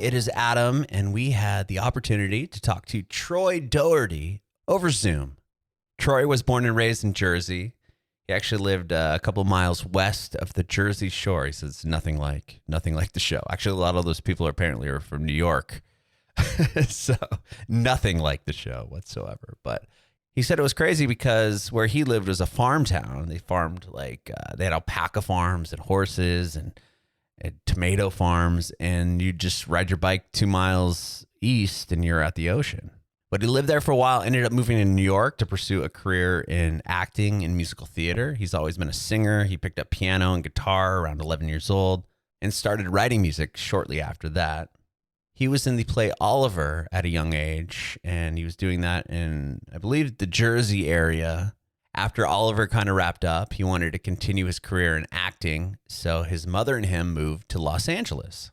it is Adam, and we had the opportunity to talk to Troy Doherty over Zoom. Troy was born and raised in Jersey. He actually lived a couple miles west of the Jersey Shore. He says nothing like the show. Actually, a lot of those people apparently are from New York, so nothing like the show whatsoever. But he said it was crazy because where he lived was a farm town. They farmed they had alpaca farms and horses and tomato farms, and you just ride your bike 2 miles east and you're at the ocean. But he lived there for a while, ended up moving to New York to pursue a career in acting and musical theater. He's always been a singer. He picked up piano and guitar around 11 years old and started writing music shortly after that. He was in the play Oliver at a young age, and he was doing that in, I believe, the Jersey area. After Oliver kind of wrapped up, he wanted to continue his career in acting, so his mother and him moved to Los Angeles.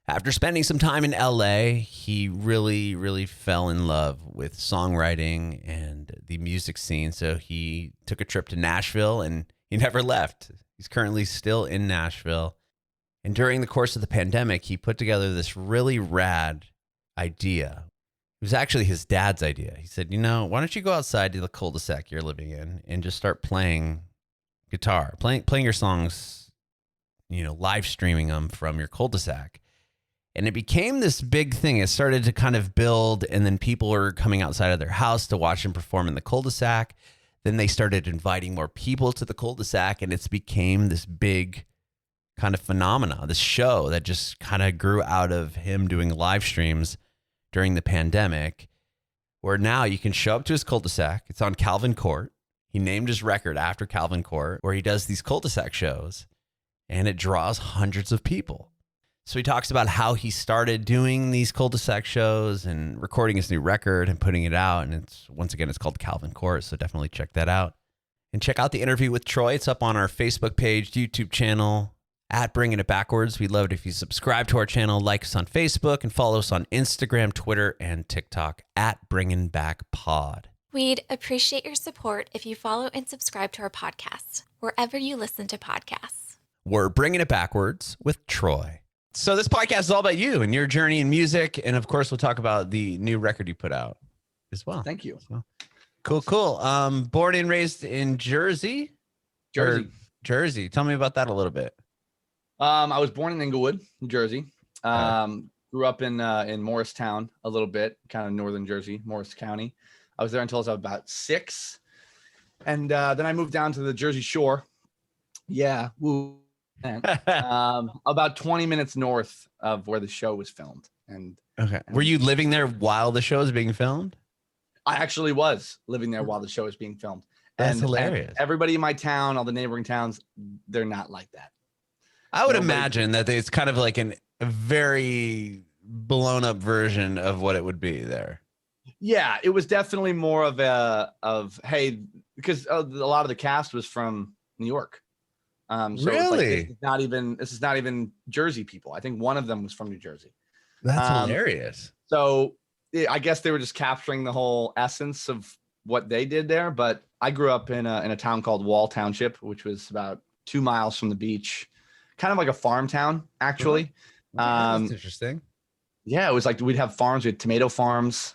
After spending some time in LA, he really, really fell in love with songwriting and the music scene, so he took a trip to Nashville, and he never left. He's currently still in Nashville. And during the course of the pandemic, he put together this really rad idea. It was actually his dad's idea. He said, why don't you go outside to the culdesac you're living in and just start playing guitar, playing your songs, live streaming them from your culdesac. And it became this big thing. It started to kind of build, and then people were coming outside of their house to watch him perform in the cul-de-sac. Then they started inviting more people to the cul-de-sac, and it's became this big kind of phenomena, this show that just kind of grew out of him doing live streams during the pandemic, where now you can show up to his cul-de-sac. It's on Calvin Court. He named his record after Calvin Court, where he does these cul-de-sac shows, and it draws hundreds of people. So he talks about how he started doing these cul-de-sac shows and recording his new record and putting it out. And it's called Calvin Court. So definitely check that out. And check out the interview with Troy. It's up on our Facebook page, YouTube channel, at Bringing It Backwards. We'd love it if you subscribe to our channel, like us on Facebook, and follow us on Instagram, Twitter, and TikTok at Bringing Back Pod. We'd appreciate your support if you follow and subscribe to our podcast, wherever you listen to podcasts. We're Bringing It Backwards with Troy. So this podcast is all about you and your journey in music. And of course, we'll talk about the new record you put out as well. Thank you. So, cool. Born and raised in Jersey. Jersey. Tell me about that a little bit. I was born in Englewood, New Jersey. Grew up in Morristown a little bit, kind of northern Jersey, Morris County. I was there until I was about 6. And then I moved down to the Jersey Shore. Yeah. Woo. About 20 minutes north of where the show was filmed. And were you living there while the show was being filmed? I actually was living there while the show was being filmed. That's hilarious. And everybody in my town, all the neighboring towns, they're not like that. I would imagine that it's kind of like a very blown up version of what it would be there. Yeah, it was definitely more hey, because a lot of the cast was from New York. So really? This is not even Jersey people. I think one of them was from New Jersey. That's hilarious. So I guess they were just capturing the whole essence of what they did there. But I grew up in a town called Wall Township, which was about 2 miles from the beach, kind of like a farm town, actually. That's interesting. Yeah, it was like we'd have farms, we had tomato farms.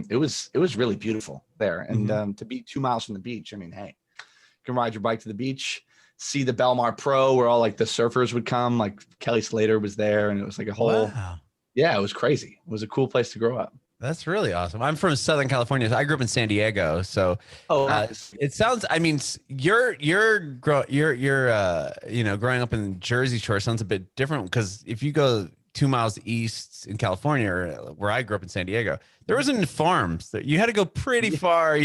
It was really beautiful there. And to be 2 miles from the beach, I mean, hey, you can ride your bike to the beach, see the Belmar Pro where all like the surfers would come, like Kelly Slater was there, and it was like a whole, yeah, it was crazy. It was a cool place to grow up. That's really awesome. I'm from Southern California. So I grew up in San Diego. So nice. It sounds, I mean, you're growing up in Jersey Shore sounds a bit different, because if you go 2 miles east in California, or where I grew up in San Diego, there wasn't farms. You had to go pretty far,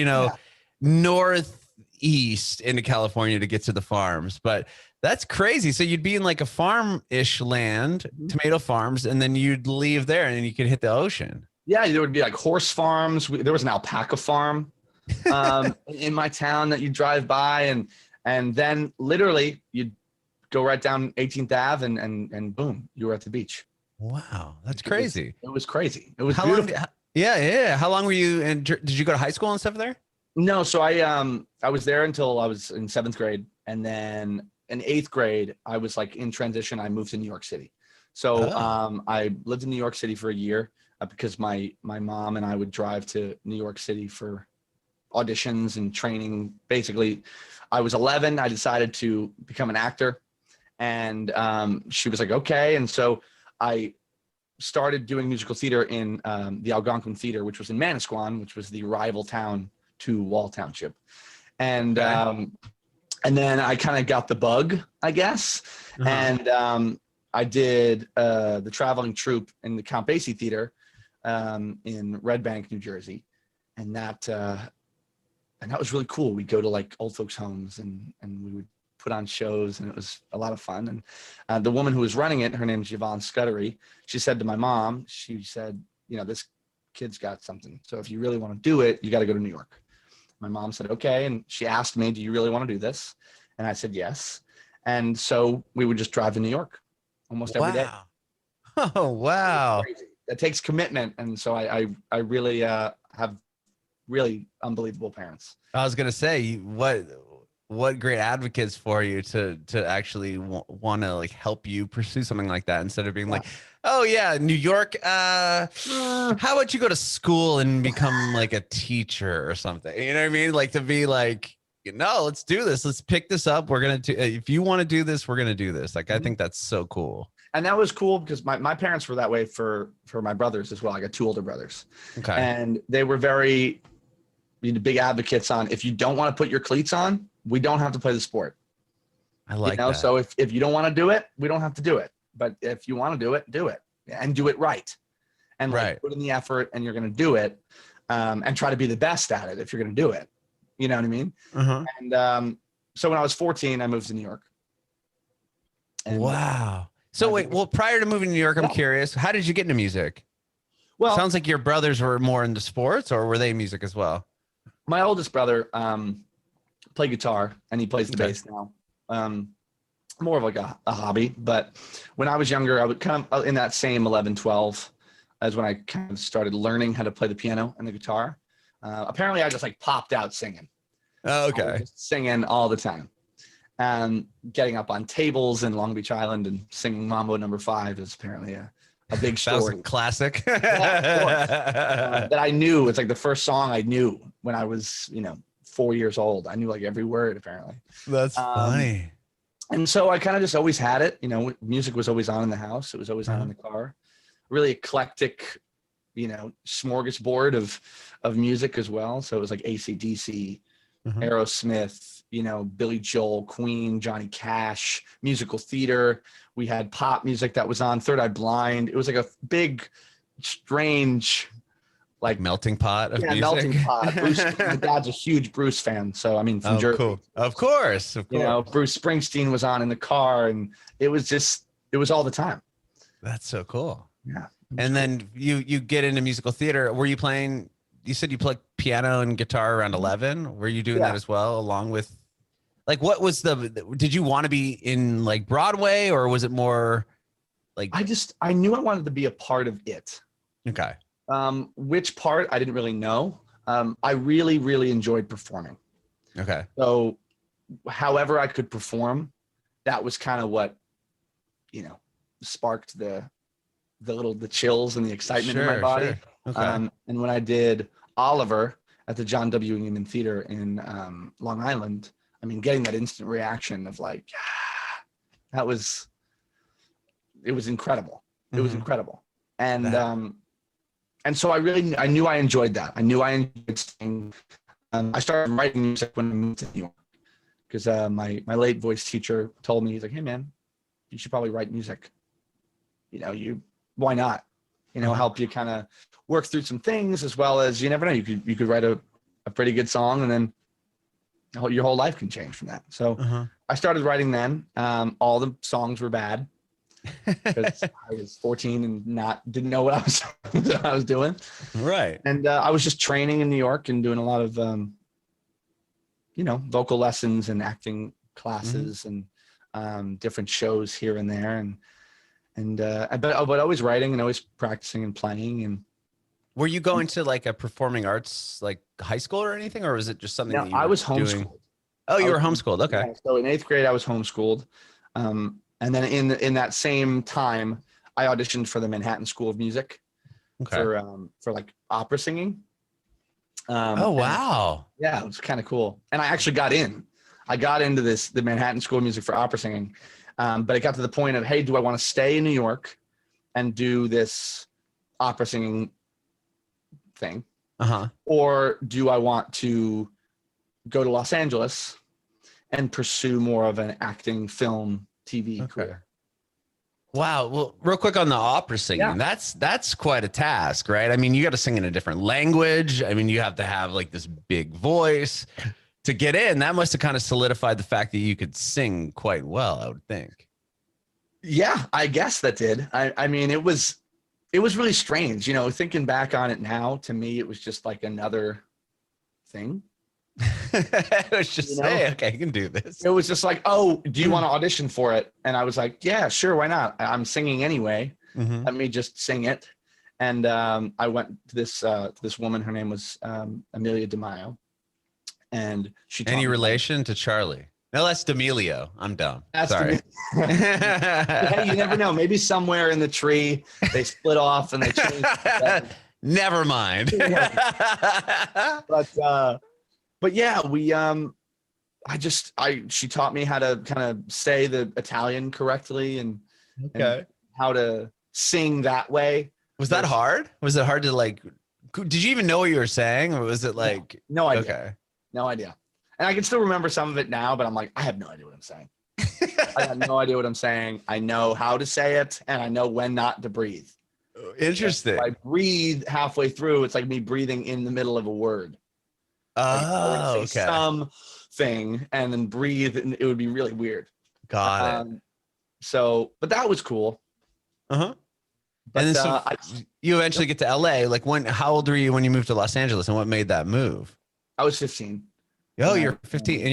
northeast into California to get to the farms. But that's crazy. So you'd be in like a farm-ish land, tomato farms, and then you'd leave there and then you could hit the ocean. Yeah, there would be like horse farms. There was an alpaca farm in my town that you drive by, and then literally you'd go right down 18th Ave and boom, you were at the beach. Wow, that's crazy. It was crazy. It was beautiful. Long, yeah. How long were you in? Did you go to high school and stuff there? No, so I was there until I was in 7th grade, and then in 8th grade I was like in transition. I moved to New York City, So Oh. I lived in New York City for a year because my mom and I would drive to New York City for auditions and training. Basically, I was 11. I decided to become an actor, and she was like, okay. And so I started doing musical theater in the Algonquin Theater, which was in Manasquan, which was the rival town to Wall Township. And Okay. and then I kind of got the bug, I guess. Uh-huh. And I did the traveling troupe in the Count Basie Theater in Red Bank, New Jersey, and that was really cool. We'd go to like old folks' homes and we would put on shows, and it was a lot of fun. And the woman who was running it, her name is Yvonne Scuddery. She said to my mom, she said, you know, this kid's got something. So if you really want to do it, you got to go to New York. My mom said, okay. And she asked me, do you really want to do this? And I said, yes. And so we would just drive to New York almost every day. Wow. Oh, wow. Crazy. It takes commitment. And so I really have really unbelievable parents. I was gonna say, what great advocates for you to actually want to like help you pursue something like that instead of being like, oh yeah, New York. How about you go to school and become like a teacher or something? You know what I mean? Like to be like, no, let's do this. Let's pick this up. We're gonna do. If you want to do this, we're gonna do this. Like I think that's so cool. And that was cool because my parents were that way for my brothers as well. I got 2 older brothers, Okay. and they were very big advocates on, if you don't want to put your cleats on, we don't have to play the sport. I like that. So if you don't want to do it, we don't have to do it. But if you want to do it and do it right. And like put in the effort, and you're going to do it, and try to be the best at it if you're going to do it. You know what I mean? Uh-huh. And so when I was 14, I moved to New York. And, wow. So wait, well, prior to moving to New York, I'm curious, how did you get into music? well, Sounds like your brothers were more into sports, or were they music as well? my oldest brother played guitar, and he plays the Okay. bass now. More of like a hobby. But when I was younger, I would kind of in that same 11, 12 as when I kind of started learning how to play the piano and the guitar. Apparently I just like popped out singing. Oh, I okay. was just singing all the time. And getting up on tables in Long Beach Island and singing Mambo No. 5 is apparently a big That was a story. classic. That I knew. It's like the first song I knew when I was, 4 years old. I knew like every word apparently. That's funny. And so I kind of just always had it. Music was always on in the house. It was always on in the car. Really eclectic, smorgasbord of music as well. So it was like AC/DC, Aerosmith, Billy Joel, Queen, Johnny Cash, musical theater. We had pop music that was on, Third Eye Blind. It was like a big, strange, like melting pot of music. melting pot. My dad's a huge Bruce fan, so I mean, from Jersey. Cool. Of course. Bruce Springsteen was on in the car, and it was all the time. That's so cool. Yeah. And then you get into musical theater. Were you playing? You said you played piano and guitar around 11. Were you doing that as well, along with? Like, what was did you want to be in like Broadway, or was it more like? I knew I wanted to be a part of it. Okay. Which part I didn't really know. I really, really enjoyed performing. Okay. So however I could perform, that was kind of what, sparked the chills and the excitement in my body. Sure. Okay. And when I did Oliver at the John W. Newman Theater in Long Island, I mean, getting that instant reaction of like, it was incredible. It was incredible. And so I knew I enjoyed that. I knew I enjoyed singing. I started writing music when I moved to New York because my late voice teacher told me, he's like, hey man, you should probably write music. Why not? Help you kind of work through some things, as well as you never know, you could write a pretty good song, and then your whole life can change from that. So I started writing then. All the songs were bad because I was 14 and didn't know what I was doing. Right. And I was just training in New York and doing a lot of vocal lessons and acting classes and different shows here and there, but always writing and always practicing and playing. And were you going to like a performing arts like high school or anything, or was it just something that you I were was doing? homeschooled. Oh, you were homeschooled. Okay. Yeah, so in 8th grade, I was homeschooled. And then in that same time, I auditioned for the Manhattan School of Music for like opera singing. Oh, wow. Yeah, it was kind of cool. And I actually got in. I got into the Manhattan School of Music for opera singing. But it got to the point of, hey, do I want to stay in New York and do this opera singing thing? Or do I want to go to Los Angeles and pursue more of an acting, film, TV career? Wow. Well, real quick on the opera singing, that's quite a task, right? I mean, you got to sing in a different language. I mean, you have to have like this big voice to get in. That must have kind of solidified the fact that you could sing quite well, I would think. Yeah, I guess that did. I mean, it was really strange, you know, thinking back on it now. To me, it was just like another thing. It was just, hey, okay, you can do this. It was just like, oh, do you want to audition for it? And I was like, yeah, sure, why not? I'm singing anyway. Let me just sing it. And I went to this woman. Her name was Amelia DeMaio, and she. Any relation to Charlie? No, that's D'Amelio. I'm dumb. That's sorry. Hey, you never know. Maybe somewhere in the tree they split off and they changed. Never mind. But yeah, she taught me how to kind of say the Italian correctly and how to sing that way. Was that hard? Was it hard to like, did you even know what you were saying? Or was it like, no idea. Okay. No idea. And I can still remember some of it now, but I'm like, I have no idea what I'm saying. I have no idea what I'm saying. I know how to say it and I know when not to breathe. Interesting. If I breathe halfway through, it's like me breathing in the middle of a word. Oh, like, say something and then breathe, and it would be really weird. Got it. So, but that was cool. But and then you eventually get to LA. Like how old were you when you moved to Los Angeles, and what made that move? I was 15. Oh, you're 15, and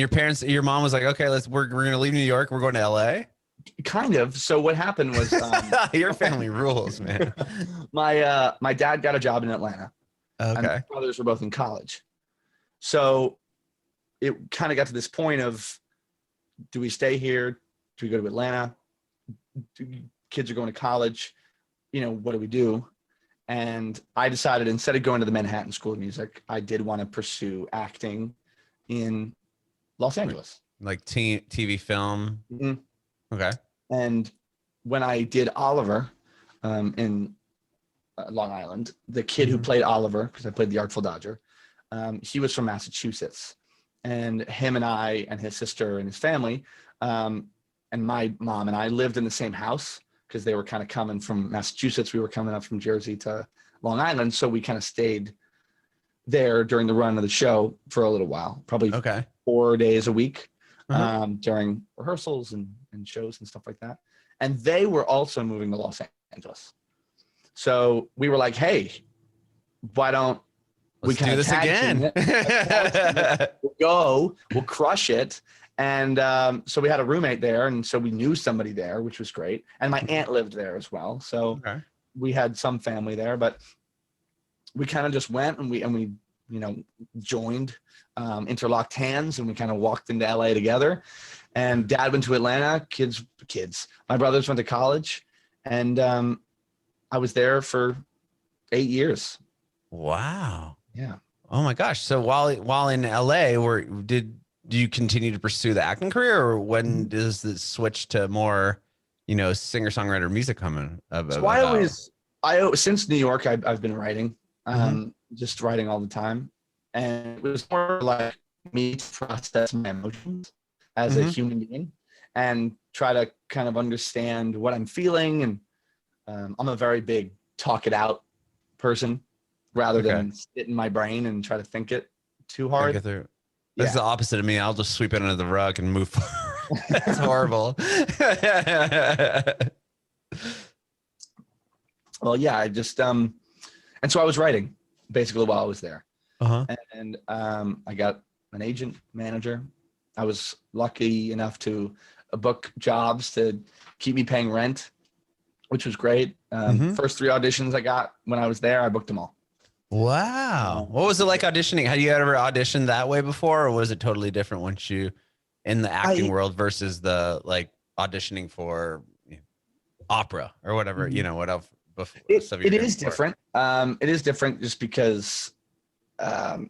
your mom was like, okay, we're gonna leave New York. We're going to LA. Kind of. So what happened was your family rules, man. My dad got a job in Atlanta. Okay. And my brothers were both in college. So it kind of got to this point of, do we stay here? Do we go to Atlanta? Kids are going to college. You know, what do we do? And I decided, instead of going to the Manhattan School of Music, I did want to pursue acting in Los Angeles. Like TV, film. Okay. And when I did Oliver in Long Island, the kid who played Oliver, because I played the Artful Dodger, he was from Massachusetts, and him and I and his sister and his family and my mom and I lived in the same house because they were kind of coming from Massachusetts. We were coming up from Jersey to Long Island. So we kind of stayed there during the run of the show for a little while, probably 4 days a week during rehearsals and shows and stuff like that. And they were also moving to Los Angeles. So we were like, hey, why don't we do this again? We'll crush it. And so we had a roommate there, and so we knew somebody there, which was great. And my aunt lived there as well. So we had some family there, but we kind of just went and we joined, interlocked hands, and we kind of walked into LA together. And dad went to Atlanta, kids. My brothers went to college, and I was there for 8 years. Wow. Yeah. Oh my gosh. So while in LA, did you continue to pursue the acting career, or when does this switch to more, singer-songwriter music coming? So since New York, I've been writing, just writing all the time. And it was more like me to process my emotions as a human being and try to kind of understand what I'm feeling. And I'm a very big talk it out person rather than sit in my brain and try to think it too hard. That's the opposite of me. I'll just sweep it under the rug and move forward. That's horrible. Well, yeah, I just, and so I was writing basically while I was there. And I got an agent, manager. I was lucky enough to book jobs to keep me paying rent, which was great. First 3 auditions I got when I was there, I booked them all. Wow. What was it like auditioning? Had you ever auditioned that way before, or was it totally different once you in the acting world versus the like auditioning for opera or whatever, Mhm. what else before It, stuff you're it doing is before. different. It is different just because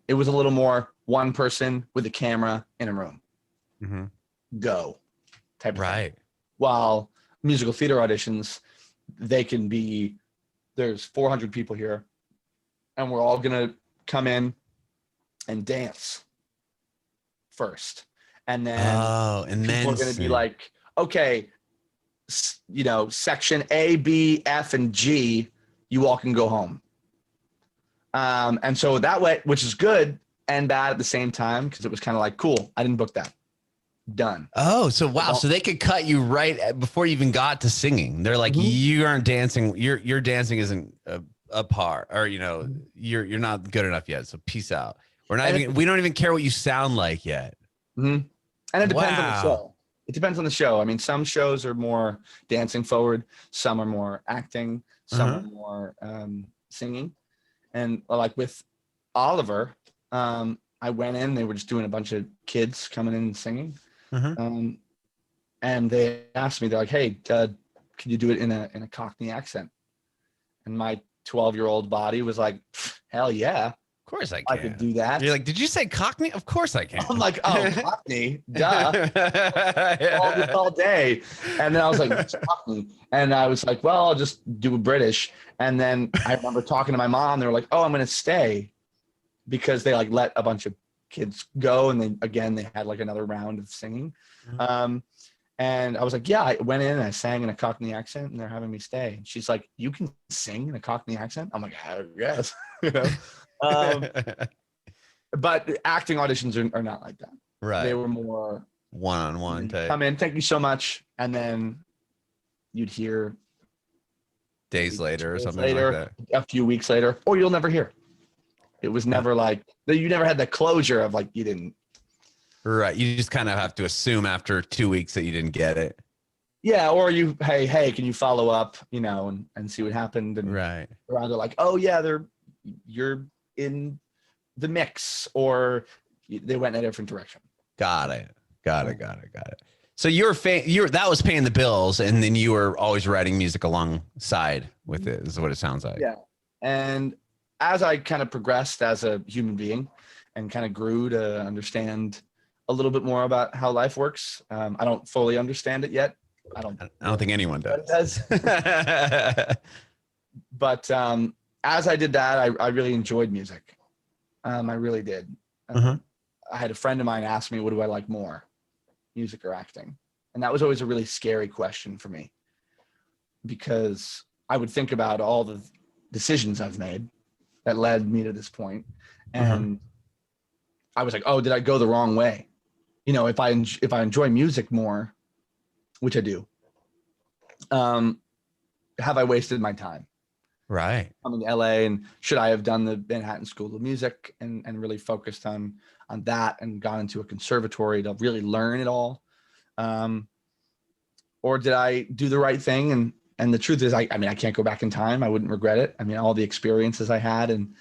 it was a little more one person with a camera in a room, Mm-hmm. go type of thing. Right. While musical theater auditions, they can be, there's 400 people here and we're all going to come in and dance first. And then Oh, and people then are going to be sing. like, okay, section A, B, F, and G, you all can go home. And so that way, which is good and bad at the same time, because it was kind of like, cool, I didn't book that. Done. Oh, so wow. So they could cut you right before you even got to singing. They're like, you aren't dancing. Your dancing isn't a par, or you're not good enough yet. So peace out. We don't even care what you sound like yet. And it depends on the Wow. show. It depends on the show. I mean, some shows are more dancing forward, some are more acting, some are more singing. And like with Oliver, I went in, they were just doing a bunch of kids coming in and singing. And they asked me, they're like, hey, can you do it in a Cockney accent? And my 12-year-old body was like, hell yeah. Of course I can. I could do that. You're like, did you say Cockney? Of course I can. I'm like, oh, Cockney, duh. all day. And then I was like, what's Cockney? And I was like, well, I'll just do a British. And then I remember talking to my mom. They were like, oh, I'm going to stay, because they like let a bunch of kids go. And then again, they had like another round of singing. And I was like, yeah, I went in and I sang in a Cockney accent and they're having me stay. And she's like, you can sing in a Cockney accent? I'm like, I guess. But acting auditions are not like that. Right. They were more one-on-one type. Come in, thank you so much. And then you'd hear days later or something later, like a few weeks later, or you'll never hear. It was never like, you never had the closure of like, you didn't. Right. You just kind of have to assume after 2 weeks that you didn't get it. Yeah. Or you, hey, can you follow up, and see what happened? And right. They're either like, oh yeah, you're in the mix, or they went in a different direction. Got it. So that was paying the bills, and then you were always writing music alongside with it, is what it sounds like. Yeah. And as I kind of progressed as a human being and kind of grew to understand a little bit more about how life works, I don't fully understand it yet. I don't think anyone does. But as I did that, I really enjoyed music. I really did. I had a friend of mine ask me, what do I like more, music or acting? And that was always a really scary question for me, because I would think about all the decisions I've made that led me to this point. And I was like, oh, did I go the wrong way? If I enjoy music more, which I do, have I wasted my time? Right. Coming to LA, and should I have done the Manhattan School of Music and really focused on that and gone into a conservatory to really learn it all? Or did I do the right thing? And the truth is, I mean, I can't go back in time. I wouldn't regret it. I mean, all the experiences I had in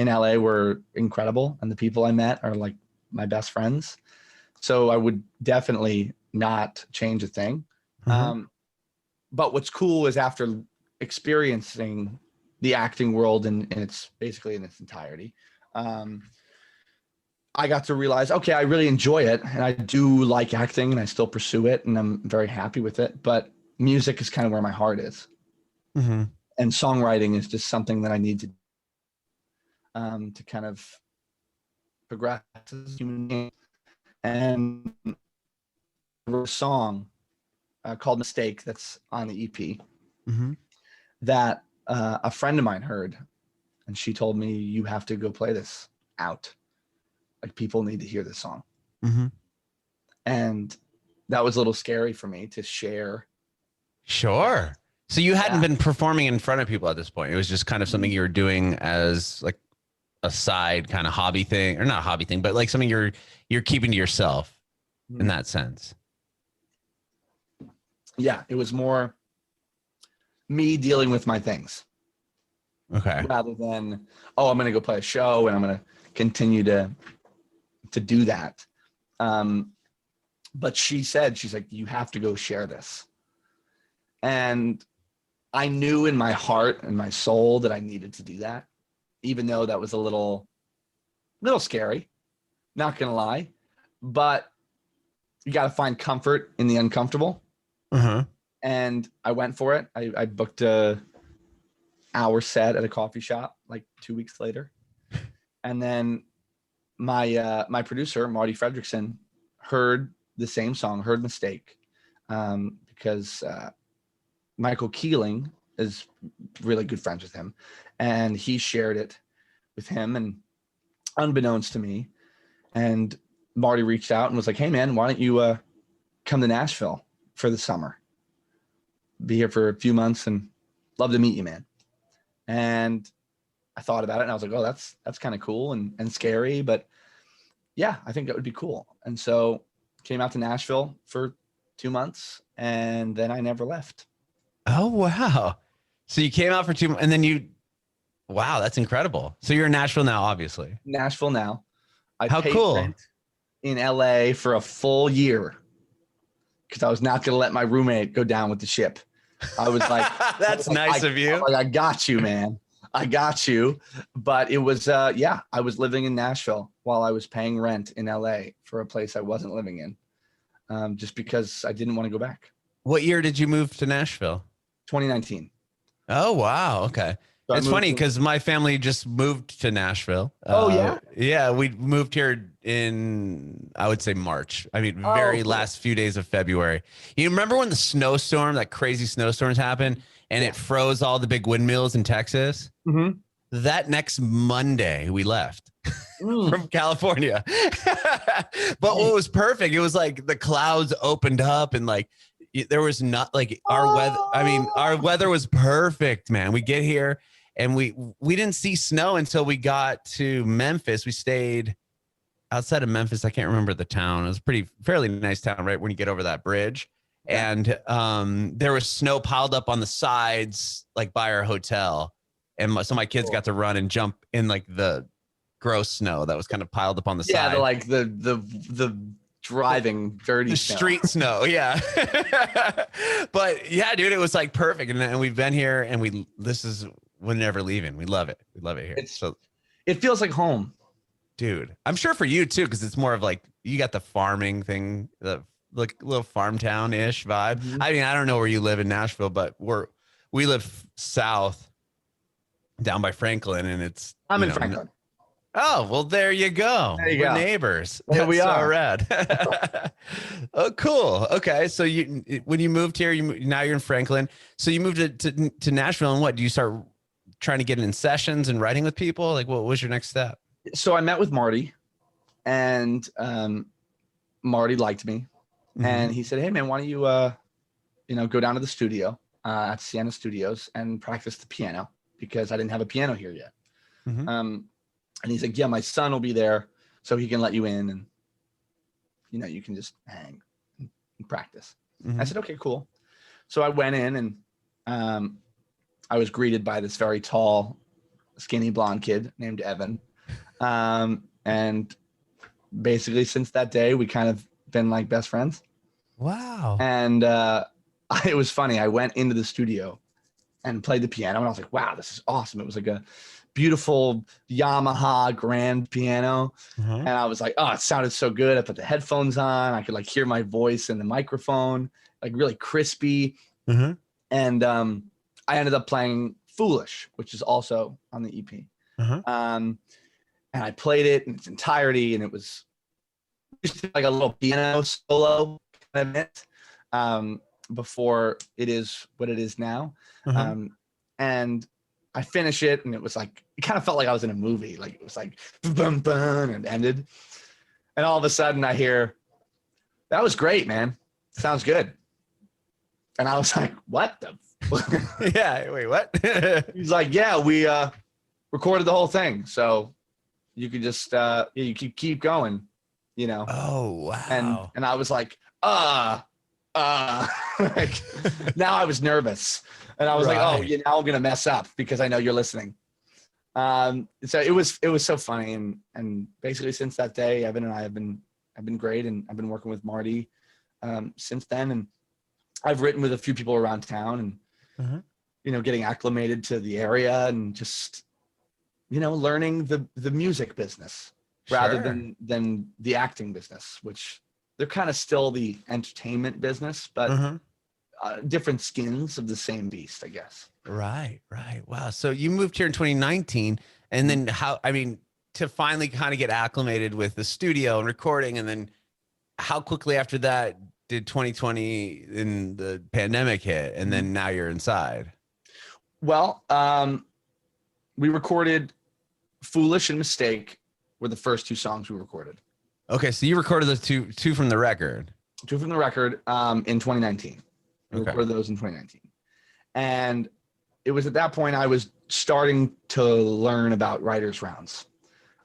LA were incredible, and the people I met are like my best friends. So I would definitely not change a thing. But what's cool is after experiencing the acting world in its entirety, I got to realize, okay, I really enjoy it, and I do like acting, and I still pursue it, and I'm very happy with it. But music is kind of where my heart is, and songwriting is just something that I need to kind of progress as a human being. And a song called "Mistake" that's on the EP that a friend of mine heard, and she told me, you have to go play this out. Like, people need to hear this song. And that was a little scary for me to share. Sure. So you hadn't been performing in front of people at this point. It was just kind of something you were doing as like a side kind of hobby thing, or not a hobby thing, but like something you're keeping to yourself in that sense. Yeah. It was more me dealing with my things. Okay. Rather than, oh, I'm going to go play a show and I'm going to continue to do that. But she's like, you have to go share this. And I knew in my heart and my soul that I needed to do that, even though that was a little scary, not gonna lie. But you got to find comfort in the uncomfortable. Uh-huh. And I went for it. I booked a hour set at a coffee shop like 2 weeks later. And then my producer, Marty Fredrickson, heard the same song, heard Mistake, because Michael Keeling is really good friends with him. And he shared it with him, and unbeknownst to me. And Marty reached out and was like, hey, man, why don't you come to Nashville for the summer? Be here for a few months and love to meet you, man. And I thought about it and I was like, oh, that's kind of cool and scary. But yeah, I think that would be cool. And so came out to Nashville for 2 months and then I never left. Oh, wow. So you came out for 2 months and then wow, that's incredible. So you're in Nashville now, obviously. Nashville now. I How paid cool. rent in LA for a full year because I was not going to let my roommate go down with the ship. I was like, that's nice of you. I got you, man. I got you. But it was, I was living in Nashville while I was paying rent in LA for a place I wasn't living in, just because I didn't want to go back. What year did you move to Nashville? 2019. Oh, wow. Okay. So it's funny because my family just moved to Nashville. Oh, yeah? Yeah, we moved here in, I would say March. I mean, very cool. last few days of February. You remember when the snowstorm, that crazy snowstorms happened and it froze all the big windmills in Texas? Mm-hmm. That next Monday we left from California. But what was perfect, it was like the clouds opened up and like there was not like our weather. I mean, our weather was perfect, man. We get here and we didn't see snow until we got to Memphis. We stayed outside of Memphis. I can't remember the town. It was fairly nice town, right? When you get over that bridge. Yeah. And there was snow piled up on the sides, like by our hotel. And so my kids got to run and jump in like the gross snow that was kind of piled up on the side. Yeah, the driving dirty the snow. Street snow. Yeah. But yeah, dude, it was like perfect. And we've been here and we're never leaving. We love it. We love it here. It feels like home. Dude, I'm sure for you too, because it's more of like you got the farming thing, the like little farm town-ish vibe. Mm-hmm. I mean, I don't know where you live in Nashville, but we live south down by Franklin, and I'm in Franklin. Oh, well, there you go. We're neighbors. There we are. So rad. Oh, cool. Okay, so when you moved here, now you're in Franklin. So you moved to Nashville, and what? Do you start trying to get in sessions and writing with people? Like, what was your next step? So I met with Marty, and Marty liked me, and he said, "Hey, man, why don't you, go down to the studio at Sienna Studios and practice the piano because I didn't have a piano here yet." Mm-hmm. And he's like, "Yeah, my son will be there, so he can let you in, and you can just hang and practice." Mm-hmm. I said, "Okay, cool." So I went in, and I was greeted by this very tall, skinny blonde kid named Evan. And basically since that day, we kind of been like best friends. Wow. And it was funny. I went into the studio and played the piano, and I was like, wow, this is awesome. It was like a beautiful Yamaha grand piano. Mm-hmm. And I was like, oh, it sounded so good. I put the headphones on. I could like hear my voice in the microphone, like really crispy. Mm-hmm. And I ended up playing Foolish, which is also on the EP. Mm-hmm. And I played it in its entirety, and it was like a little piano solo kind of it, before it is what it is now. Mm-hmm. And I finished it, and it was like, it kind of felt like I was in a movie. Like it was like, boom, boom, and it ended. And all of a sudden I hear, "That was great, man. Sounds good." And I was like, what the? Yeah, wait, what? He's like, "Yeah, we recorded the whole thing. So you could just, you keep going, Oh, wow. And I was like, like, now I was nervous. And I was like, oh, now I'm going to mess up because I know you're listening. So it was so funny. And basically since that day, Evan and I have been great. And I've been working with Marty since then. And I've written with a few people around town, and getting acclimated to the area and just learning the music business rather than the acting business, which they're kind of still the entertainment business, but different skins of the same beast, I guess. Right. Wow. So you moved here in 2019, and then to finally kind of get acclimated with the studio and recording, and then how quickly after that did 2020 and the pandemic hit, and then now you're inside? Well, we recorded Foolish and Mistake were the first 2 songs we recorded. Okay, so you recorded those two from the record. 2 from the record in 2019. We recorded those in 2019. And it was at that point I was starting to learn about writers' rounds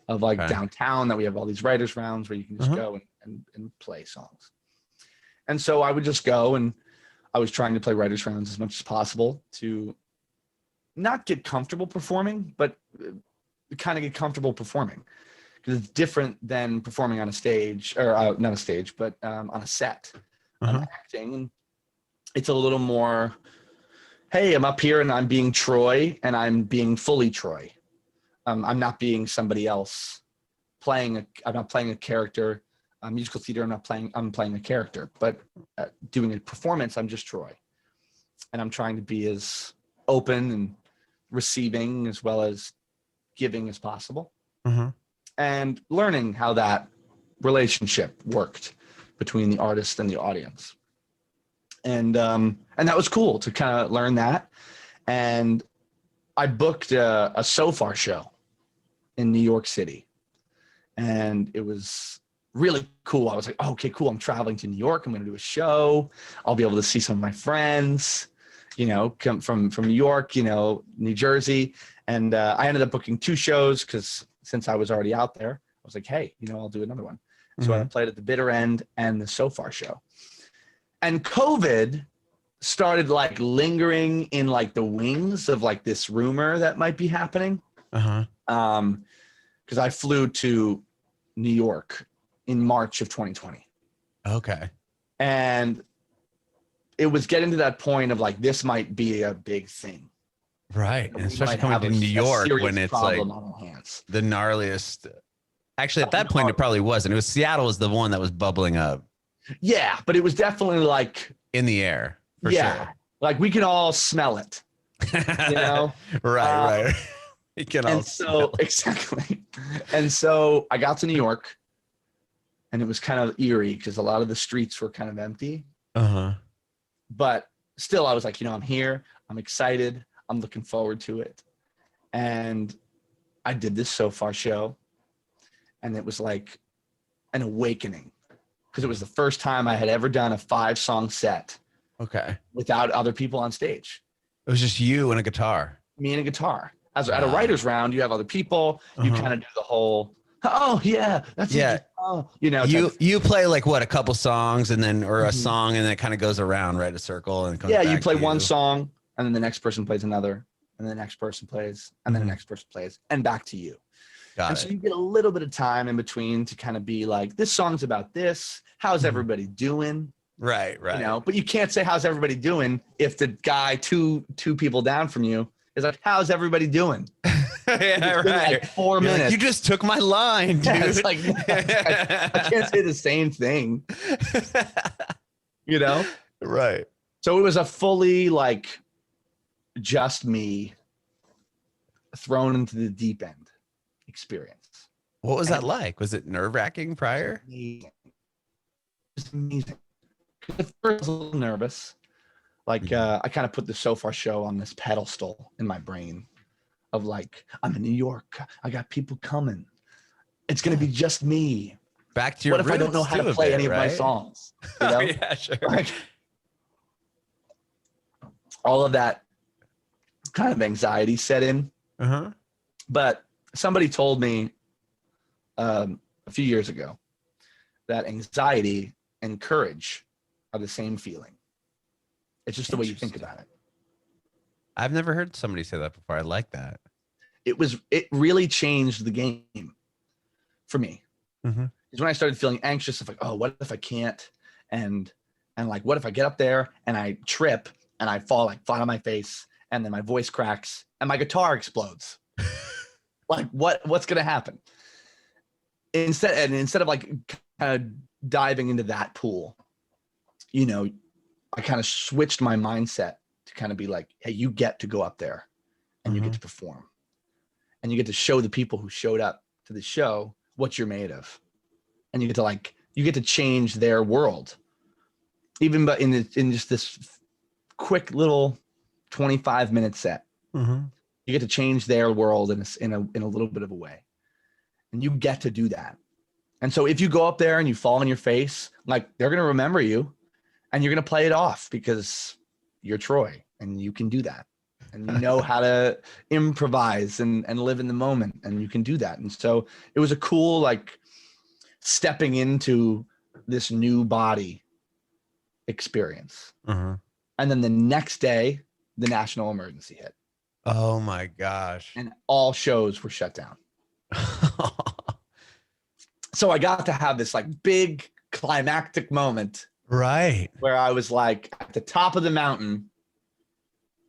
of downtown, that we have all these writers' rounds where you can just go and play songs. And so I would just go, and I was trying to play writers' rounds as much as possible to not get comfortable performing, but kind of get comfortable performing, because it's different than performing on a stage, or not a stage, but on a set. Acting, and it's a little more, hey, I'm up here and I'm being Troy, and I'm being fully Troy. I'm not being somebody else I'm not playing a character. Musical theater, I'm playing a character, but doing a performance, I'm just Troy. And I'm trying to be as open and receiving as well as giving as possible. And learning how that relationship worked between the artist and the audience. And that was cool to kind of learn that. And I booked a So Far show in New York City, and it was really cool. I was like, oh, okay, cool. I'm traveling to New York. I'm going to do a show. I'll be able to see some of my friends, come from New York, New Jersey. And I ended up booking 2 shows, because since I was already out there, I was like, hey, I'll do another one. So I played at the Bitter End and the So Far show. And COVID started lingering in the wings of this rumor that might be happening. Because I flew to New York in March of 2020. Okay. And it was getting to that point of this might be a big thing. Right. And especially coming to New York when it's the gnarliest. Actually, at that point, it probably wasn't. It was Seattle was the one that was bubbling up. Yeah, but it was definitely in the air. For sure. We can all smell it. Right. We can all smell it. Exactly. And so I got to New York, and it was kind of eerie because a lot of the streets were kind of empty. But still, I was like, I'm here. I'm excited. I'm looking forward to it. And I did this So Far show, and it was like an awakening, because it was the first time I had ever done a 5-song set. Okay. Without other people on stage. It was just you and a guitar. Me and a guitar. At a writer's round, you have other people. You kind of do the whole, oh yeah, that's it. Oh, you play a couple songs, and then or a song, and then it kind of goes around, right, a circle, and it comes back you play one song, and then the next person plays another, and then the next person plays, and then the next person plays, and back to you. So you get a little bit of time in between to kind of be like, this song's about this. How's everybody doing? Right. But you can't say how's everybody doing if the guy two people down from you is like, how's everybody doing? Right. 4 minutes. You just took my line, dude. Yeah, it's I can't say the same thing. Right. So it was a fully just me thrown into the deep end experience. What was that like? Was it nerve-wracking prior? It was amazing. At first I was a little nervous. I kind of put the So Far show on this pedestal in my brain of I'm in New York. I got people coming. It's going to be just me. Back to your What if I don't know how to play any of my songs? Yeah, sure. All of that kind of anxiety set in. But somebody told me a few years ago that anxiety and courage are the same feeling. It's just the way you think about it. I've never heard somebody say that before. I like that. It really changed the game for me. Because when I started feeling anxious of oh, what if I can't? And And like, what if I get up there and I trip and I fall like flat on my face and then my voice cracks and my guitar explodes? Like what's going to happen? Instead of like kind of diving into that pool, you know, I kind of switched my mindset to kind of be like, hey, you get to go up there and you get to perform and you get to show the people who showed up to the show what you're made of. And you get to change their world. Even but in just this quick little 25-minute set, you get to change their world in a little bit of a way. And you get to do that. And so if you go up there and you fall on your face, like they're going to remember you and you're going to play it off because you're Troy and you can do that. And you know how to improvise and live in the moment, and you can do that. And so it was a cool, like, stepping into this new body experience. And then the next day, the national emergency hit. Oh my gosh. And all shows were shut down. So I got to have this like big climactic moment. Right. Where I was like at the top of the mountain.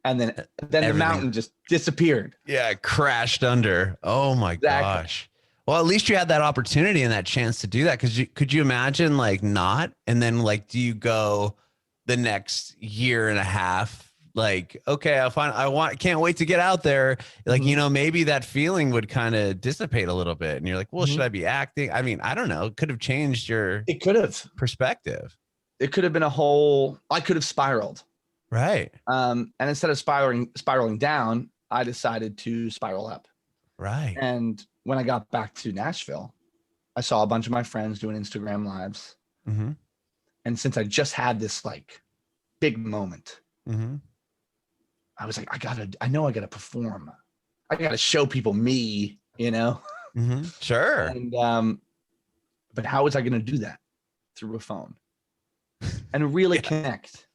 And then the mountain just disappeared. Yeah, it crashed under. Oh my gosh. Well, at least you had that opportunity and that chance to do that. Could you imagine like not? And then like, do you go the next year and a half? Like, okay, can't wait to get out there. Like, you know, maybe that feeling would kind of dissipate a little bit. And you're like, well, should I be acting? I mean, I don't know. It could have changed your perspective. It could have been I could have spiraled. Right. And instead of spiraling down, I decided to spiral up. Right. And when I got back to Nashville, I saw a bunch of my friends doing Instagram lives. And since I just had this like big moment, I was like, I know I gotta perform. I gotta show people me, you know? Sure. And but how was I gonna do that? Through a phone and really connect.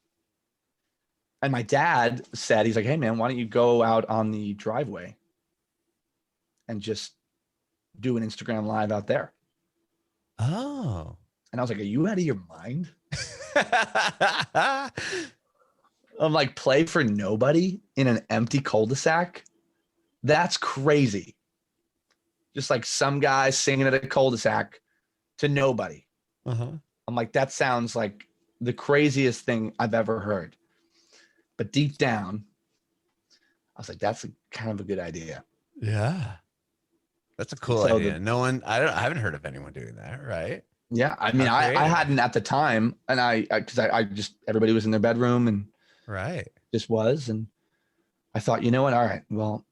And my dad said, he's like, hey man, why don't you go out on the driveway and just do an Instagram live out there? Oh. And I was like, are you out of your mind? I'm like, play for nobody in an empty cul-de-sac? That's crazy. Just like some guy singing at a cul-de-sac to nobody. I'm like, that sounds like the craziest thing I've ever heard. But deep down, I was like, that's kind of a good idea. Yeah. That's a cool idea. I haven't heard of anyone doing that, right? Yeah. I mean, I hadn't at the time, and because I just, everybody was in their bedroom and just was. And I thought, you know what? All right, well,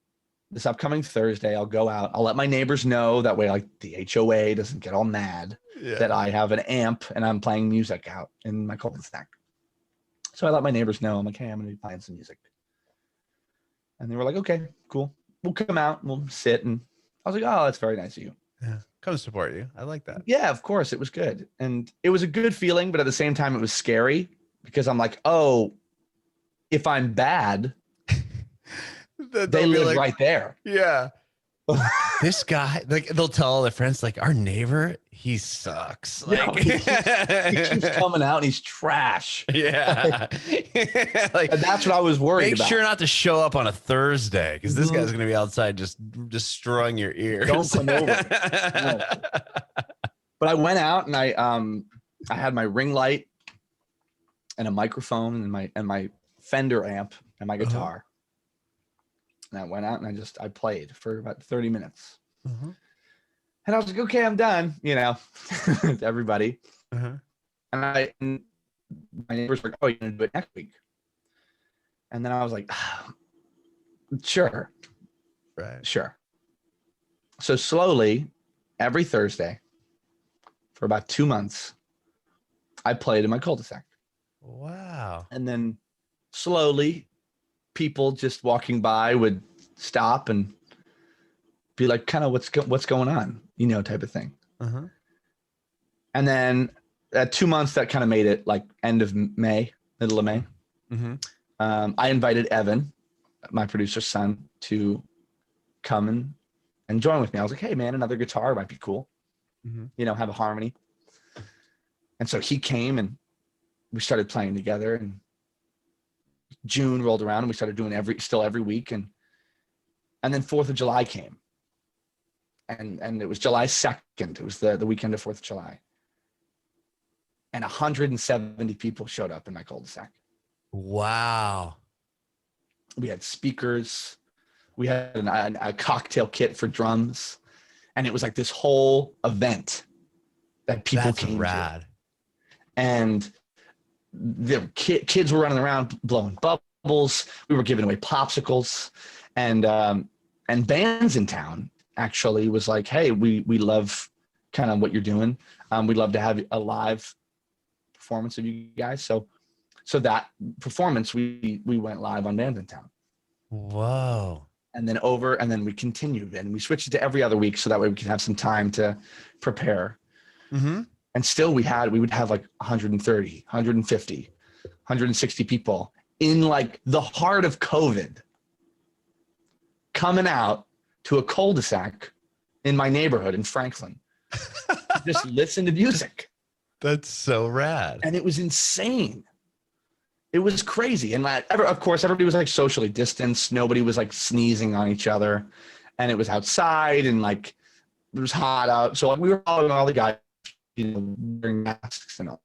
this upcoming Thursday, I'll go out. I'll let my neighbors know. That way, like the HOA doesn't get all mad that I have an amp and I'm playing music out in my cul-de-sac. So I let my neighbors know. I'm like, hey, I'm going to be playing some music. And they were like, okay, cool. We'll come out and we'll sit. And I was like, oh, that's very nice of you. Yeah. Come support you. I like that. Yeah, of course. It was good. And it was a good feeling, but at the same time, it was scary because I'm like, oh, if I'm bad, they live like, right there. Yeah. This guy, like, they'll tell all their friends, like, our neighbor, he sucks. Like, he keeps coming out and he's trash. Yeah. Like, and that's what I was worried about. Make sure not to show up on a Thursday because this guy's going to be outside just destroying your ears. Don't come over. No. But I went out and I had my ring light and a microphone and my Fender amp and my guitar. And I went out and I played for about 30 minutes. And I was like, okay, I'm done, you know, to everybody. And my neighbors were like, oh, you're going to do it next week. And then I was like, sure. Right. Sure. So slowly, every Thursday for about 2 months, I played in my cul-de-sac. Wow. And then slowly, people just walking by would stop and be like, kind of what's going on, you know, type of thing. And then at 2 months, that kind of made it like end of May, middle of May. I invited Evan, my producer's son, to come and join with me. I was like, hey man, another guitar might be cool. You know, have a harmony. And so he came and we started playing together, and June rolled around and we started doing every week. And then 4th of July came, and it was July 2nd. It was the weekend of 4th of July. And 170 people showed up in my cul-de-sac. Wow. We had speakers. We had a cocktail kit for drums. And it was like this whole event that people came to. And the kids were running around blowing bubbles. We were giving away popsicles. And bands in town actually was like, hey, we love kind of what you're doing. We'd love to have a live performance of you guys. So that performance, we went live on Bands in Town. Whoa. And then we continued, and we switched it to every other week so that way we could have some time to prepare. Mm-hmm. And still we would have like 130, 150, 160 people in like the heart of COVID coming out to a cul-de-sac in my neighborhood in Franklin. Just listen to music. That's so rad. And it was insane. It was crazy. And of course, everybody was like socially distanced. Nobody was like sneezing on each other. And it was outside, and like it was hot out. So we were following all the guys, wearing masks and all.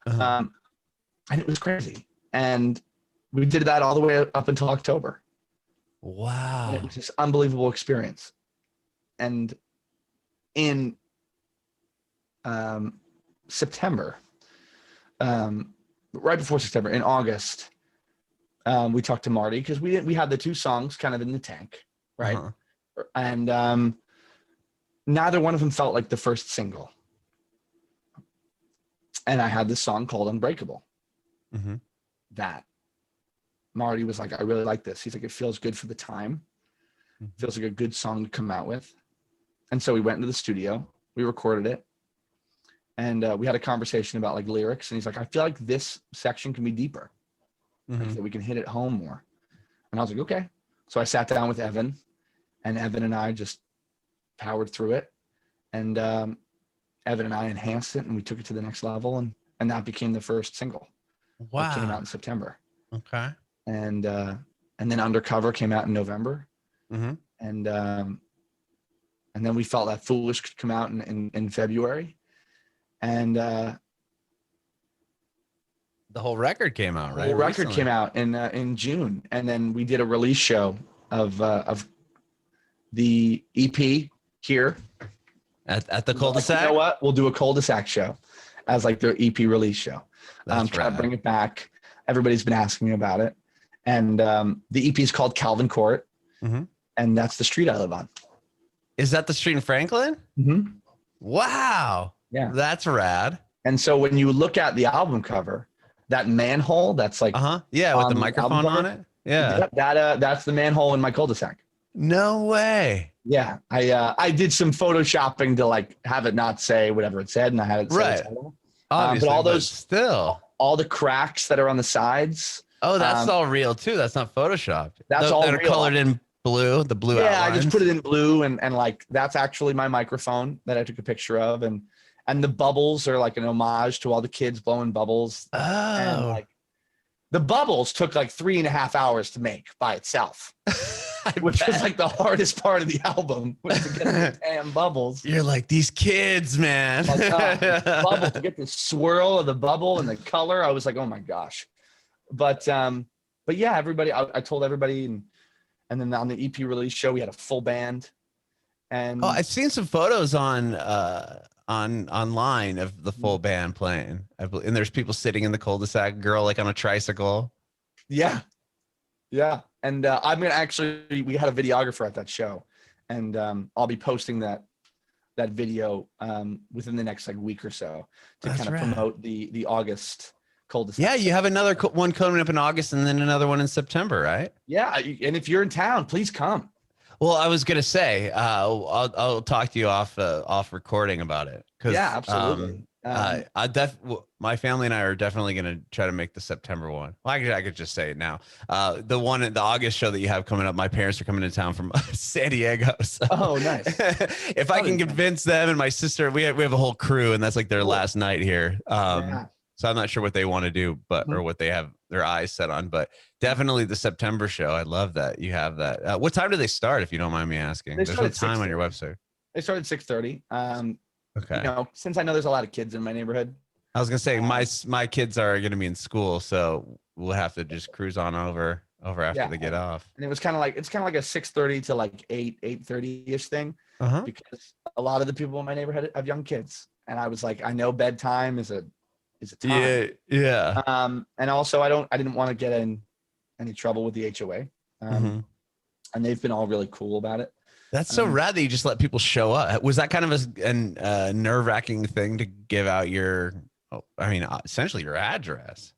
Uh-huh. And it was crazy. And we did that all the way up until October. Wow. And it was this unbelievable experience. And in September, right before September, in August, we talked to Marty because we had the 2 songs kind of in the tank, right? Uh-huh. And neither one of them felt like the first single. And I had this song called Unbreakable. Mm-hmm. That Marty was like, I really like this. He's like, it feels good for the time. Mm-hmm. Feels like a good song to come out with. And so we went into the studio, we recorded it. And we had a conversation about like lyrics, and he's like, I feel like this section can be deeper. Mm-hmm. Like, that we can hit it home more. And I was like, okay. So I sat down with Evan, and Evan and I just powered through it. And Evan and I enhanced it, and we took it to the next level, and that became the first single. Wow. It came out in September. Okay. And then Undercover came out in November. Mm-hmm. And then we felt that Foolish could come out in February. And the whole record came out, right? The record came out in June, and then we did a release show of the EP here at the cul-de-sac. You know what? We'll do a cul-de-sac show as like their EP release show. That's kind of bring it back. Everybody's been asking me about it, and the EP is called Calvin Court, mm-hmm. and that's the street I live on. Is that the street in Franklin? Mm-hmm. Wow. Yeah, that's rad. And so when you look at the album cover, that manhole that's like with the microphone on it. Yeah, that's the manhole in my cul-de-sac. No way. Yeah, I did some photoshopping to like have it not say whatever it said, and I had it say right. the title. Obviously, but all those all the cracks that are on the sides. Oh, that's all real too. That's not photoshopped. That's all that are real. colored in blue. The blue. Yeah, outlines. I just put it in blue, and like that's actually my microphone that I took a picture of, and the bubbles are like an homage to all the kids blowing bubbles. Oh. And like the bubbles took like 3.5 hours to make by itself, which was like the hardest part of the album, was to get the damn bubbles. You're like, these kids, man. Bubble, to get the swirl of the bubble and the color. I was like, oh my gosh. But yeah, everybody, I told everybody, and then on the EP release show, we had a full band. And I've seen some photos online of the full band playing, and there's people sitting in the cul-de-sac, girl like on a tricycle. Yeah, and I'm gonna actually, we had a videographer at that show, and I'll be posting that video within the next like week or so to kind of promote the August cul-de-sac. Yeah, you have another one coming up in August, and then another one in September, right? Yeah, and if you're in town, please come. Well, I was gonna say, I'll talk to you off recording about it. Yeah, absolutely. My family and I are definitely gonna try to make the September one. Well, I could just say it now. The one at the August show that you have coming up, my parents are coming to town from San Diego. So oh, nice. If I can convince them and my sister, we have a whole crew, and that's like their last night here. So I'm not sure what they want to do, but or what they have their eyes set on. But definitely the September show. I love that you have that. What time do they start? If you don't mind me asking, They there's start no at time on your 6:30. website. They start at 6:30. Okay. You know, since I know there's a lot of kids in my neighborhood. I was gonna say my kids are gonna be in school, so we'll have to just cruise on over after they get off. And it's kind of like a 6:30 to like 8:30 ish thing, Uh-huh. because a lot of the people in my neighborhood have young kids, and I was like, I know bedtime is a time. Yeah. And also I didn't want to get in any trouble with the HOA, and they've been all really cool about it. That's so rad that you just let people show up. Was that kind of a nerve-wracking thing to give out your, essentially your address?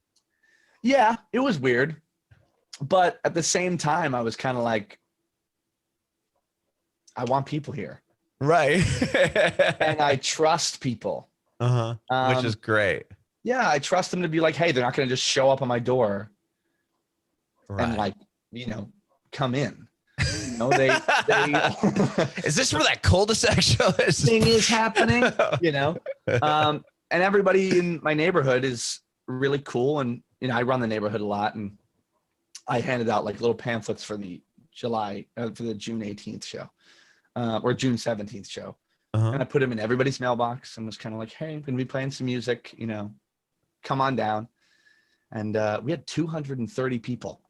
Yeah, it was weird. But at the same time, I was kind of like, I want people here. Right. And I trust people. Which is great. Yeah, I trust them to be like, hey, they're not going to just show up on my door and like, come in. They is this where that cul-de-sac show is? Thing is happening, and everybody in my neighborhood is really cool. And, I run the neighborhood a lot, and I handed out like little pamphlets for the June 18th show, or June 17th show. And I put them in everybody's mailbox and was kind of like, hey, I'm going to be playing some music, come on down. And we had 230 people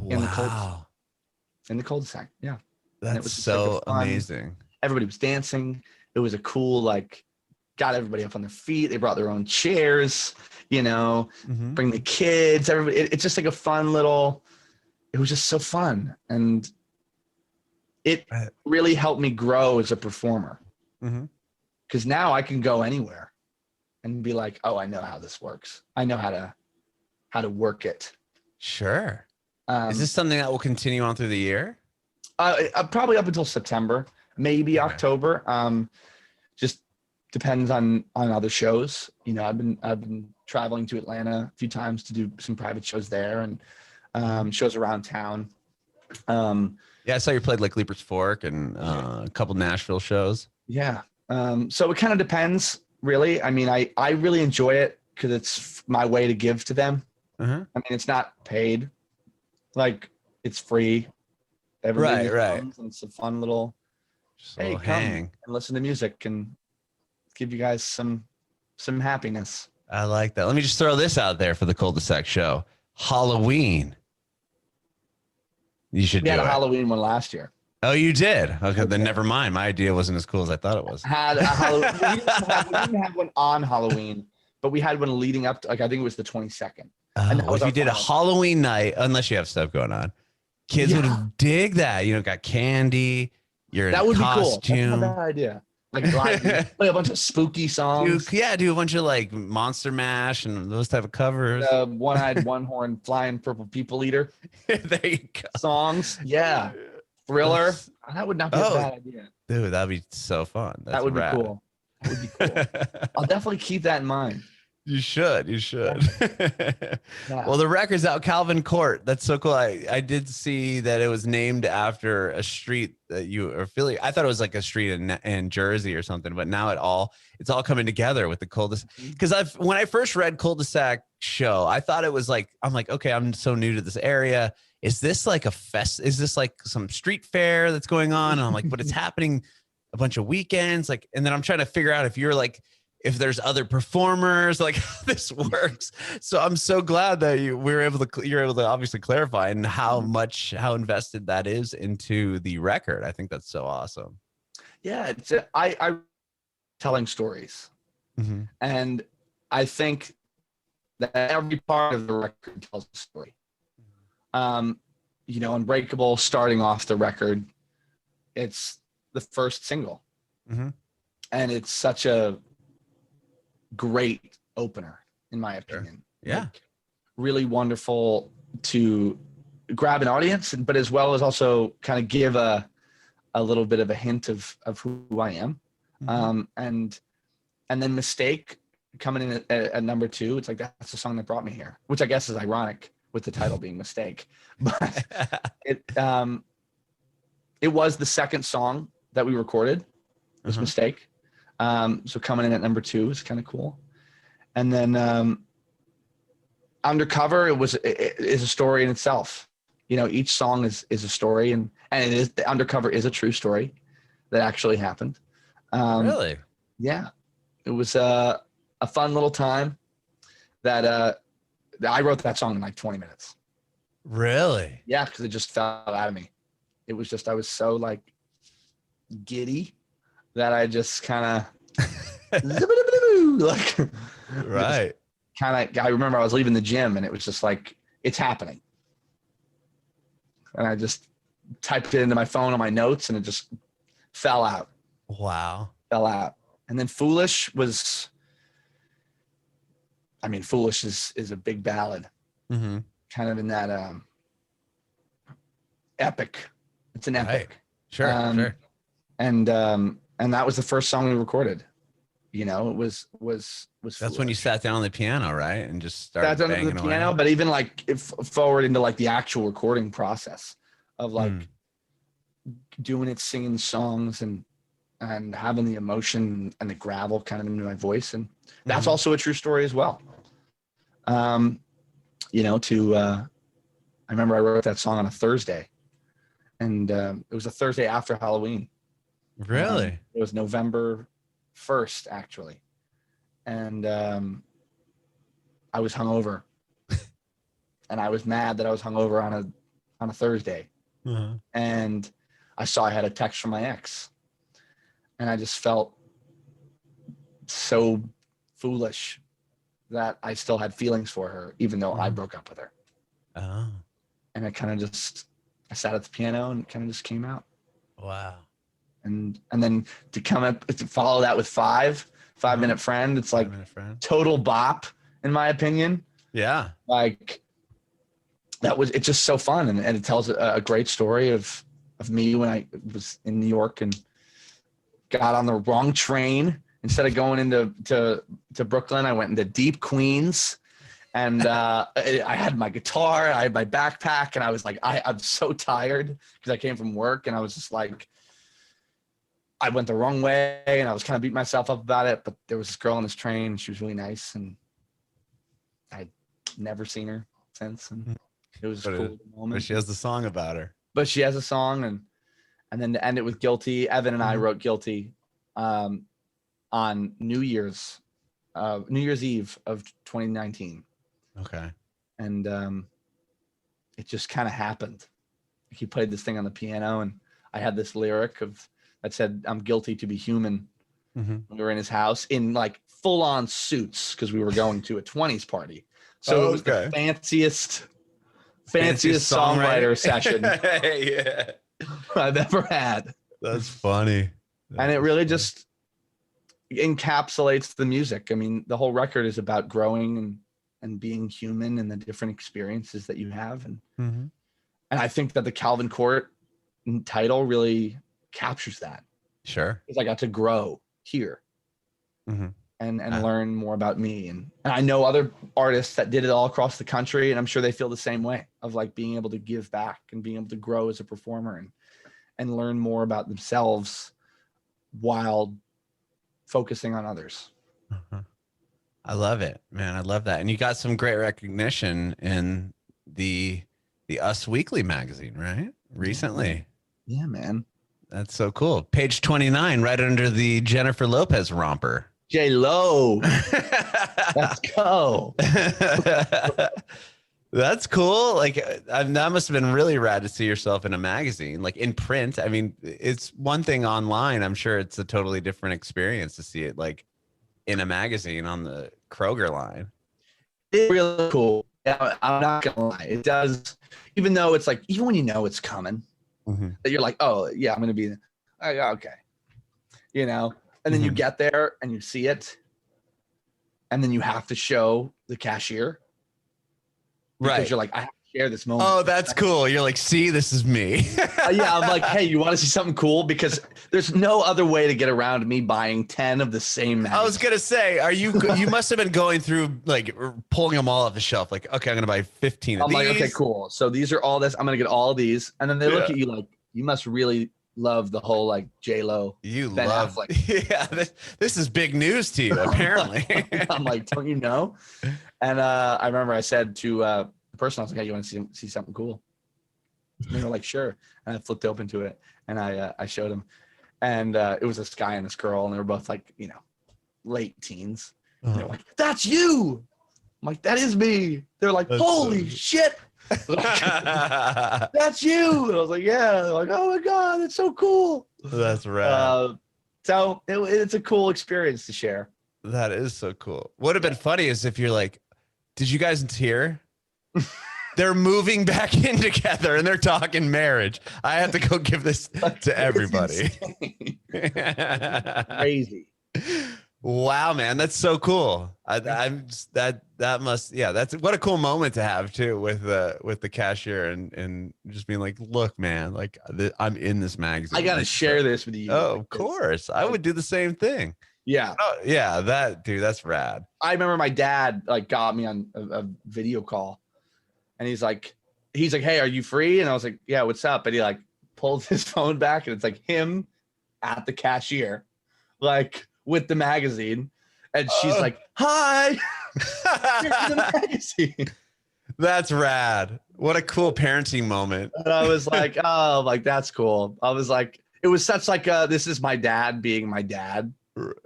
in the cul-de-sac. Yeah. That's so amazing. Everybody was dancing. It was a cool, got everybody up on their feet. They brought their own chairs, bring the kids, everybody. It's just like a fun little, it was just so fun. And it really helped me grow as a performer. Because now I can go anywhere and be like, oh, I know how this works. I know how to work it. Sure. Is this something that will continue on through the year? Probably up until September, maybe October. Just depends on other shows. I've been traveling to Atlanta a few times to do some private shows there, and shows around town. I saw you played like Leaper's Fork and a couple Nashville shows. Yeah. So it kind of depends, really. I mean, I really enjoy it because it's my way to give to them. I mean, it's not paid. It's free. Everybody comes, and it's a fun little, hey, come and listen to music and give you guys some happiness. I like that. Let me just throw this out there for the cul-de-sac show. Halloween. You should do it. We had a Halloween one last year. Oh, you did? Okay, then never mind. My idea wasn't as cool as I thought it was. Had a Halloween. We didn't have one on Halloween, but we had one leading up to, I think it was the 22nd. If you did a Halloween night, unless you have stuff going on, kids would dig that. Got candy. You're in a costume. Be cool. That's not a bad idea. Play a bunch of spooky songs. Do a bunch of Monster Mash and those type of covers. One-eyed, one-horn, flying purple people eater. There you go. Songs. Yeah. Thriller. That would not be a bad idea. Dude, that'd be so fun. That would be cool. That would be cool. I'll definitely keep that in mind. You should. Yeah. Well, the record's out, Calvin Court. That's so cool. I did see that it was named after a street that you are affiliated. I thought it was like a street in Jersey or something, but now it's all coming together with the cul-de-sac. Because when I first read cul-de-sac show, I thought it was I'm like, okay, I'm so new to this area. Is this like a fest? Is this like some street fair that's going on? And I'm like, but it's happening a bunch of weekends. And then I'm trying to figure out if there's other performers, how this works. So I'm so glad that you're able to obviously clarify and how invested that is into the record. I think that's so awesome. Yeah. I telling stories. And I think that every part of the record tells a story. Unbreakable, starting off the record, it's the first single. And it's such a great opener, in my opinion. Yeah. Really wonderful to grab an audience, but as well as also kind of give a little bit of a hint of who I am. And then Mistake coming in at number 2. It's like, that's the song that brought me here, which I guess is ironic with the title being Mistake. But it was the second song that we recorded, was Mistake. So coming in at number 2 is kind of cool. And then Undercover, it is a story in itself. You know, each song is a story, and it is, the Undercover is a true story that actually happened. Really? Yeah, it was a fun little time that I wrote that song in like 20 minutes. Really? Yeah, because it just fell out of me. It was just, I was so like giddy that I just kind of like Right. I remember I was leaving the gym and it was just like, it's happening. And I just typed it into my phone on my notes and it just fell out. Wow. Fell out. And then Foolish was, I mean, Foolish is a big ballad, Mm-hmm. kind of in that epic. It's an epic. Right. Sure. Sure. And that was the first song we recorded. You know, it was That's Foolish. when you sat down on the piano, right? And just started Sat down banging on the piano, away. but even like if forward into like the actual recording process of like doing it, singing songs and having the emotion and the gravel kind of into my voice. And that's also a true story as well. You know, I remember I wrote that song on a Thursday and it was a Thursday after Halloween. Really? It was November 1st actually. And I was hungover and I was mad that I was hungover on a Thursday. And I saw I had a text from my ex and I just felt so foolish that I still had feelings for her, even though I broke up with her. Oh, And I kind of just, I sat at the piano and it kind of just came out. wow. And then to follow that with 5-minute friend, it's like 5 Minute Friend. total bop in my opinion. Yeah. Like it's just so fun. And it tells a great story of me when I was in New York and got on the wrong train. Instead of going into Brooklyn, I went into deep Queens and I had my guitar, I had my backpack, and I was like, I'm so tired because I came from work and I was just like, I went the wrong way and I was kind of beating myself up about it. But there was this girl on this train. She was really nice and I'd never seen her since. And it was a cool moment. But she has the song about her. But she has a song and then to end it with Guilty, Evan and I wrote Guilty on New Year's Eve of 2019. Okay. And it just kind of happened. He played this thing on the piano and I had this lyric that said, "I'm guilty to be human." We were in his house in like full on suits because we were going to a 20s party. So it was the fanciest songwriter session Yeah. I've ever had. That's funny. And it really just encapsulates the music. I mean, the whole record is about growing and being human and the different experiences that you have. And I think that the Calvin Court title really captures that. Sure. Because I got to grow here and learn more about me. And I know other artists that did it all across the country, and I'm sure they feel the same way of like being able to give back and being able to grow as a performer and learn more about themselves while focusing on others. I love it, man. I love that. And you got some great recognition in the Us Weekly magazine, right? Recently. Yeah, man. That's so cool. Page 29, right under the Jennifer Lopez romper. J-Lo. Let's go. That's cool. Like that must have been really rad to see yourself in a magazine, like in print. I mean, it's one thing online. I'm sure it's a totally different experience to see it like in a magazine on the Kroger line. It's really cool. Yeah, I'm not gonna lie. It does, even though it's like, even when you know it's coming, that you're like, oh yeah, I'm gonna be okay. You know, and then you get there and you see it, and then you have to show the cashier. Because you're like, I have to share this moment. Oh, that's cool. You're like, see, this is me. Yeah, I'm like, hey, you want to see something cool? Because there's no other way to get around me buying 10 of the same magazines. I was gonna say, you must have been going through like pulling them all off the shelf. Like, okay, I'm gonna buy 15 of these. I'm like, okay, cool. So these are all this. I'm gonna get all of these, and then they look at you like, you must really love the whole like J-Lo, You Ben love, Affleck. yeah. This is big news to you, apparently. I'm like, don't you know? And I remember I said to the person, I was like, hey, you want to see something cool? And they were like, sure. And I flipped open to it, and I showed them, and it was this guy and this girl, and they were both like, you know, late teens. And they're like, that's you. I'm like, that is me. They're like, That's holy so shit. That's you. And I was like, yeah. They're like, oh my God, that's so cool. That's rad. So it's a cool experience to share. That is so cool. What would have been funny is if you're like, did you guys hear? They're moving back in together and they're talking marriage. I have to go give this to everybody. Crazy. Wow, man, that's so cool. I'm just, that must, yeah, that's what a cool moment to have too with the cashier and just being like, look, man, like I'm in this magazine. I gotta share this with you. Oh, of course, I would do the same thing. Yeah. Oh, yeah, that's rad. I remember my dad like got me on a video call, and he's like, hey, are you free? And I was like, yeah, what's up? And he like pulled his phone back, and it's like him at the cashier, like with the magazine, and she's like, hi. Here's the magazine. That's rad. What a cool parenting moment. And I was like, oh, like that's cool. I was like, it was such like this is my dad being my dad.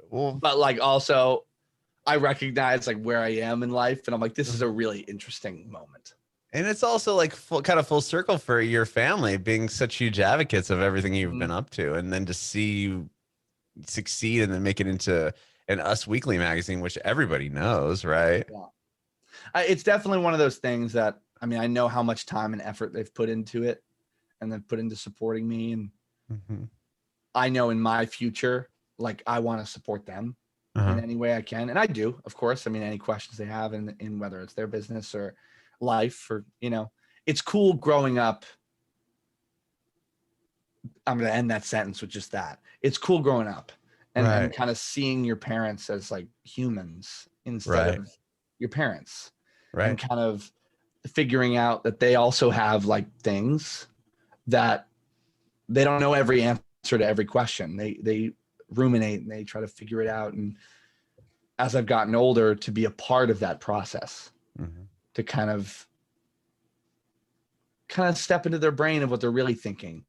Well, But like also I recognize like where I am in life, and I'm like, this is a really interesting moment. and it's also like kind of full circle for your family being such huge advocates of everything you've been up to, and then to see you succeed and then make it into an Us Weekly magazine, which everybody knows, right? Yeah. It's definitely one of those things that, I mean, I know how much time and effort they've put into it, and then put into supporting me, and I know in my future, like I want to support them in any way I can, and I do, of course. I mean, any questions they have in whether it's their business or life, or you know, it's cool growing up. I'm going to end that sentence with just that. It's cool growing up and kind of seeing your parents as like humans instead of your parents, and kind of figuring out that they also have like things that they don't know every answer to every question. They ruminate and they try to figure it out. And as I've gotten older, to be a part of that process, to kind of step into their brain of what they're really thinking,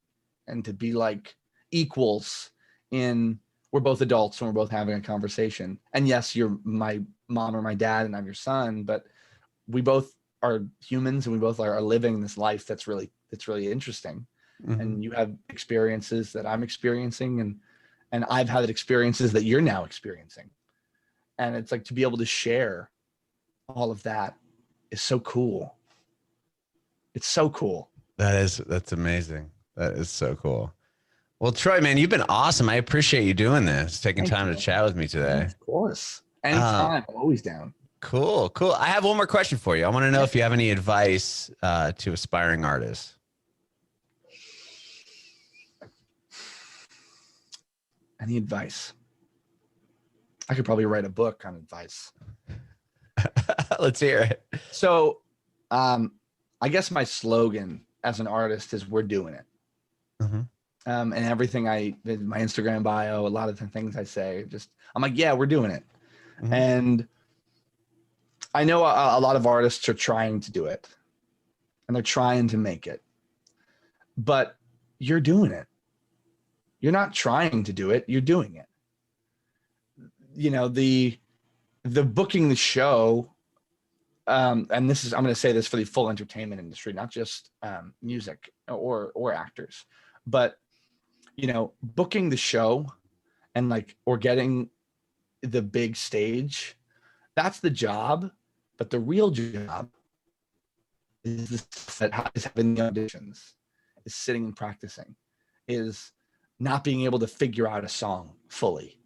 and to be like equals in, we're both adults and we're both having a conversation. And yes, you're my mom or my dad and I'm your son, but we both are humans, and we both are living this life that's really interesting. And you have experiences that I'm experiencing, and I've had experiences that you're now experiencing. And it's like to be able to share all of that is so cool. It's so cool. That's amazing. That is so cool. Well, Troy, man, you've been awesome. I appreciate you doing this, taking time to chat with me today. Of course. Anytime. I'm always down. Cool. I have one more question for you. I want to know if you have any advice to aspiring artists. Any advice? I could probably write a book on advice. Let's hear it. So, I guess my slogan as an artist is "We're doing it." And everything my Instagram bio, a lot of the things I say, I'm like, yeah, we're doing it. And I know a lot of artists are trying to do it, and they're trying to make it, but you're doing it. You're not trying to do it. You're doing it. You know, the booking the show, and I'm going to say this for the full entertainment industry, not just music or actors, but you know, booking the show and like, or getting the big stage, that's the job. But the real job is the stuff that is having the auditions, is sitting and practicing, is not being able to figure out a song fully,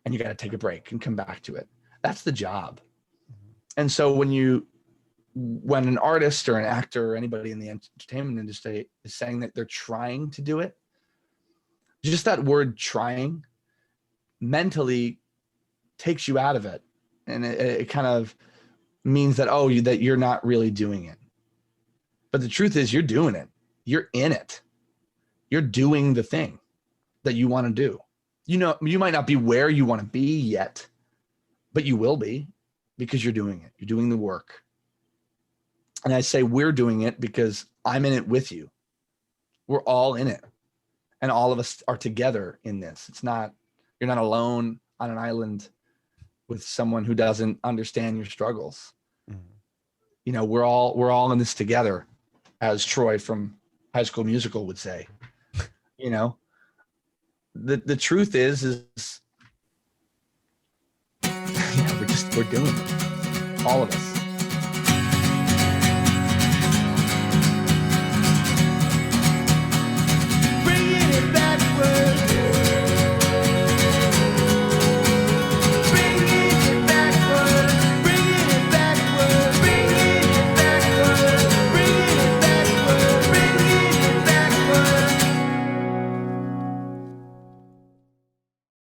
and you got to take a break and come back to it. That's the job. And so when an artist or an actor or anybody in the entertainment industry is saying that they're trying to do it, just that word trying mentally takes you out of it. And it kind of means that, that you're not really doing it. But the truth is you're doing it. You're in it. You're doing the thing. that you want to do. You know, you might not be where you want to be yet, but you will be, because you're doing it. You're doing the work. And I say we're doing it because I'm in it with you. We're all in it. And all of us are together in this. You're not alone on an island with someone who doesn't understand your struggles. Mm-hmm. You know, we're all in this together, as Troy from High School Musical would say. You know, the truth is yeah, we're doing it. All of us. Bringing it backward.